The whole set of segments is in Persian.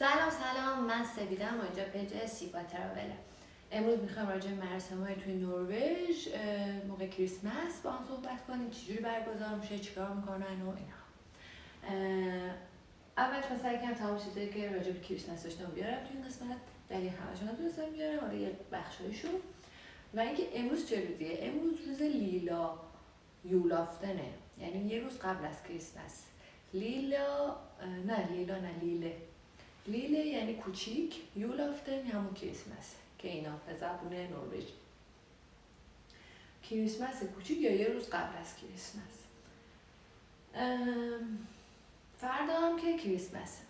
سلام من سویدم و اینجا پیج سیبا تراوله. امروز میخوام راجع به مراسم‌های توی نروژ موقع کریسمس با هم صحبت کنیم، چجوری برگزار میشه، چیکار میکنن و اینا. اول سعی کردم تمام چیزایی که راجع به کریسمس داشتم بیارم توی این قسمت، ولی همشون نتونستم بیارم، حالا یه بخشایشو. و اینکه امروز چه روزیه؟ امروز روز لیلا یولافتنه، یعنی یه روز قبل از کریسمس. لیله یعنی کوچیک، یولافتن همون کریسمس که اینا به زبون نروژی. کریسمس کوچیک یا یه روز قبل از کریسمس. فردا هم که کریسمسه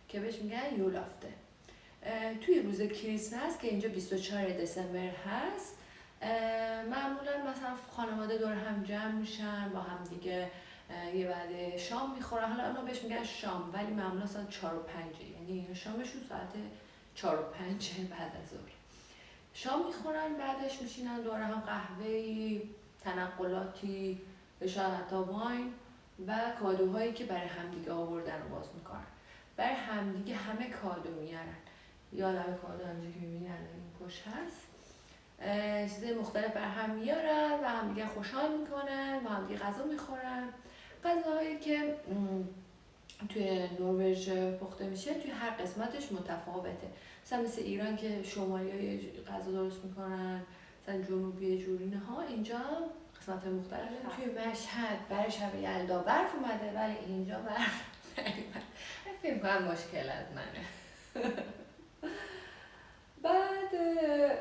که بهش میگن یولافته. توی روز کریسمس که اینجا 24 دسامبر هست، معمولا مثلا خانواده دور هم جمع میشن، با هم دیگه یه بعد شام میخورن. حالا اونا بهش میگن شام، ولی معمولا ساعت 4 و 5، یعنی اینا شامشون ساعت 4 و 5 بعد از ظهر. شام میخورن، بعدش میشینن دور هم قهوه‌ای، تنقلاتی، شاید حتی واین و کادوهایی که برای همدیگه آوردن رو باز میکنن. برای همدیگه همه کادو میارن. یادم کادو همونجوری که میبینن این پشت هست. چیزای مختلف بر هم میارن و هم دیگه خوشحال میکنن و هم دیگه غذا میخورن. غذاهایی که توی نروژ پخته میشه توی هر قسمتش متفاوته. مثل ایران که شمالی غذا درست میکنن، مثلا جنوبی جورینه ها، اینجا قسمت مختلفه. توی مشهد برای شب یلدا برف اومده، ولی اینجا برف نیومده. فکر کنم مشکل از منه. بعد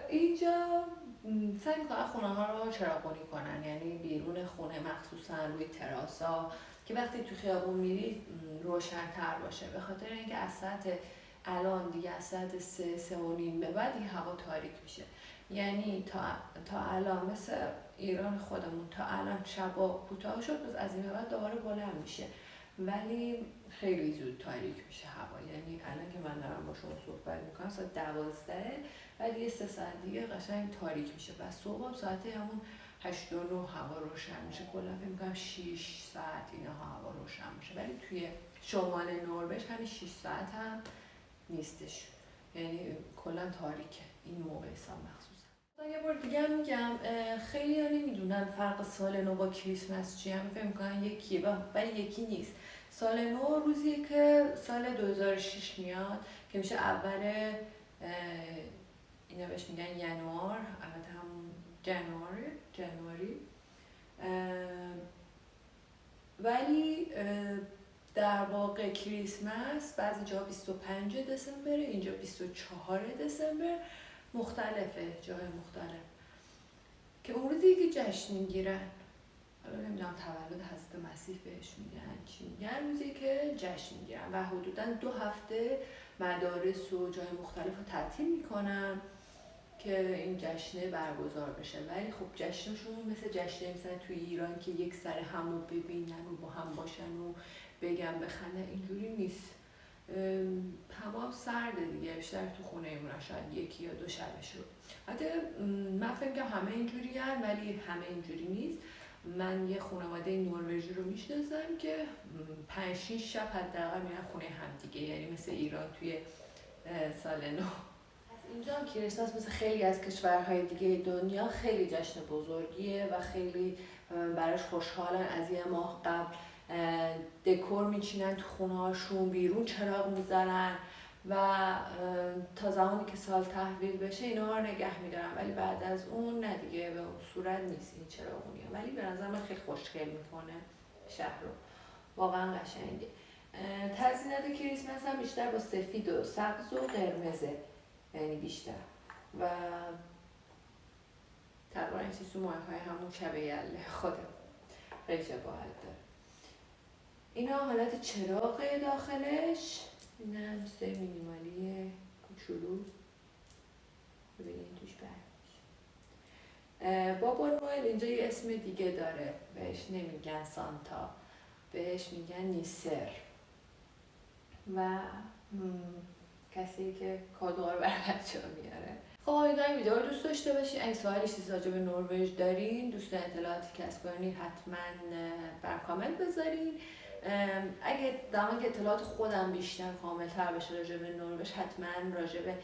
اینجا سعی میکنن خونه ها رو چراغونی کنن، یعنی بیرون خونه مخصوصا روی تراسا که وقتی تو خیابون میری روشن تر باشه، به خاطر اینکه از ساعت الان دیگه از ساعت 3 و نیم به بعد این هوا تاریک میشه. یعنی تا الان مثل ایران خودمون تا الان شبا کوتاه شد، پس از این به بعد دوباره بلند میشه، ولی خیلی زود تاریک میشه هوا. یعنی الان که من دارم با شما صحبت میکنم ساعت 12، ولی 3 ساعت دیگه قشنگ تاریک میشه و صبح ساعت همون 8 و 9 هوا روشن میشه. کلا فکر میکنم 6 ساعت اینها هوا روشن میشه، ولی توی شمال نروژ همین 6 ساعت هم نیستش، یعنی کلا تاریکه این موقع سال مخصوصا. یه بار دیگه هم میگم، خیلی ها نمیدونن فرق سال نو با کریسمس چیه، هم فکر میکنن یکیه، ولی یکی نیست. سال نو روزیه که سال 2006 میاد که میشه اول اینا بهش میگن ینوار، البته همون جنواری. ولی در واقع کریسمس بعضی جا 25 دسامبر، اینجا 24 دسامبر، مختلفه جای مختلف که اون روزی که جشن میگیرن. حالا نمیدونم تولد حضرت مسیح بهش میگن چی میگن، روزی که جشن میگیرن و حدوداً 2 هفته مدارس و جای مختلف رو تعطیل میکنن که این جشنه برگزار بشه. ولی خب جشنشون مثل جشنه مثلا توی ایران که یک سر همو ببینن و با هم باشن و بگن بخندن، اینجوری نیست. هوا سرده دیگه، بیشتر تو خونه ایمونن، شاید 1 یا 2 شبش رو. حتی من فکر می‌کنم همه اینجوری هن، ولی همه اینجوری نیست. من یه خانواده نروژی رو میشناسم که 5-6 شب حداقل میرن خونه هم دیگه، یعنی مثل ایران توی سال نو. اینجا هم کریسمس مثل خیلی از کشورهای دیگه دنیا خیلی جشن بزرگیه و خیلی براش خوشحالن. از یه ماه قبل دکور میچینن تو خونه هاشون، بیرون چراغ میذارن و تا زمانی که سال تحویل بشه اینا رو نگه میدارن، ولی بعد از اون نه دیگه، به اون صورت نیست این چراغونیه. ولی به نظر من خیلی خوشگل میکنه شهر رو، واقعا قشنگه. تزیینات کریسمس هم بیشتر با سفید و سبز و قرمزه، یعنی بیشتر، و تقریبا این چیز تو ماهی همون شب یله خودم خیلی شباهت داره. اینا حالت چراغ داخلش، اینم چیزای مینیمالی کوچولو، ببینید توش برمیشه. بابا نوئل اینجا یه اسم دیگه داره، بهش نمیگن سانتا، بهش میگن نیسر و کسی که کادوها رو برای بچه‌ها میاره. خب امیدوارم ویدیو رو دوست داشته باشین. اگه سوالی چیزی راجع به نروژ دارین، دوست اطلاعاتی کسب کنین، حتما بر کامنت بذارین اگه در اطلاعات خودم بیشتر کامل‌تر بشه راجع به نروژ، حتما راجع به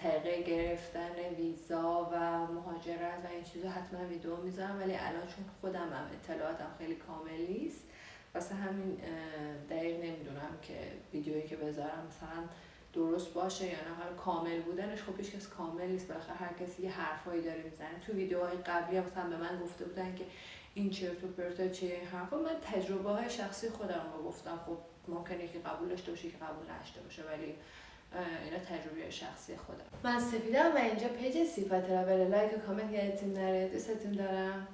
طریقه گرفتن ویزا و مهاجرت و این چیزا حتما ویدیو میذارم، ولی الان چون خودم هم اطلاعاتم خیلی کامل نیست واسه همین دقیق نمیدونم که ویدیویی که بذارم مثلا درست باشه یا نه. حالا کامل بودنش خب هیچ کس کامل نیست، بالاخره هر کسی یه حرفایی داره میزنه. تو ویدیوهای قبلی مثلا به من گفته بودن که این چرت و پرتا چیه این حرفا، من تجربه های شخصی خودم رو گفتم. خب ممکنه که قبول داشته باشه که قبول نشته باشه، ولی اینا تجربه شخصی خودم. من سپیدم و اینجا پیج سیفا ترافل. لایک و کامنت یادتون نره. دوستتون دارم.